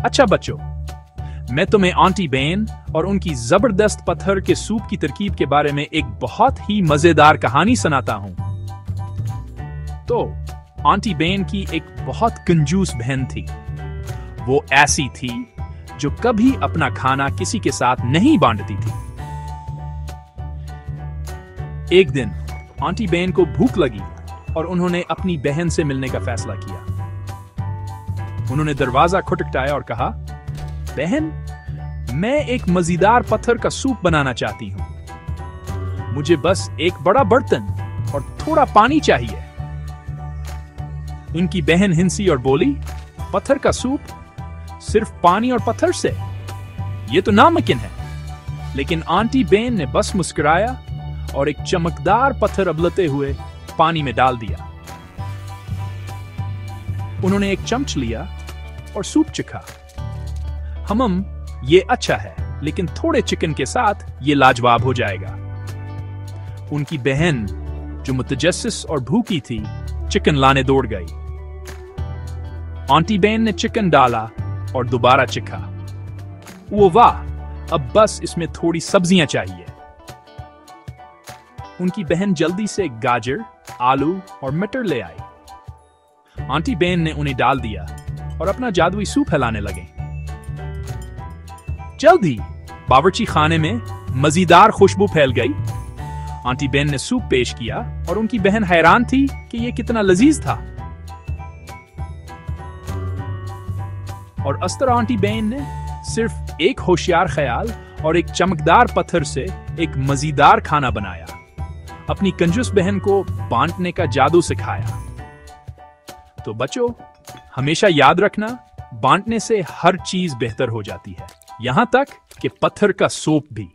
अच्छा बच्चों, मैं तुम्हें आंटी बेन और उनकी जबरदस्त पत्थर के सूप की तरकीब के बारे में एक बहुत ही मजेदार कहानी सुनाता हूं। तो आंटी बेन की एक बहुत कंजूस बहन थी। वो ऐसी थी जो कभी अपना खाना किसी के साथ नहीं बांटती थी। एक दिन आंटी बेन को भूख लगी और उन्होंने अपनी बहन से मिलने का फैसला किया। उन्होंने दरवाजा खटखटाया और कहा, बहन, मैं एक मजेदार पत्थर का सूप बनाना चाहती हूं। मुझे बस एक बड़ा बर्तन और थोड़ा पानी चाहिए। उनकी बहन हिंसी और बोली, पत्थर का सूप? सिर्फ पानी और पत्थर से? यह तो नामुमकिन है। लेकिन आंटी बेन ने बस मुस्कुराया और एक चमकदार पत्थर उबलते हुए पानी में डाल दिया। उन्होंने एक चम्मच लिया और सूप चखा। ये अच्छा है, लेकिन थोड़े चिकन के साथ ये लाजवाब हो जाएगा। उनकी बहन, जो मुतजस्सिस और भूखी थी, चिकन लाने दौड़ गई। आंटी बेन ने चिकन डाला और दोबारा चखा। वो वाह, अब बस इसमें थोड़ी सब्जियां चाहिए। उनकी बहन जल्दी से गाजर, आलू और मटर ले आई। आंटी बेन ने उन्हें डाल दिया और अपना जादुई सूप फैलाने लगे। जल्द ही बावर्ची खाने में मजेदार खुशबू फैल गई। आंटी बेन ने सूप पेश किया और उनकी बहन हैरान थी कि यह कितना लजीज था। और अस्तर आंटी बेन ने सिर्फ एक होशियार ख्याल और एक चमकदार पत्थर से एक मजेदार खाना बनाया। अपनी कंजूस बहन को बांटने का जादू सिखाया। तो बच्चों, हमेशा याद रखना, बांटने से हर चीज बेहतर हो जाती है, यहां तक कि पत्थर का सूप भी।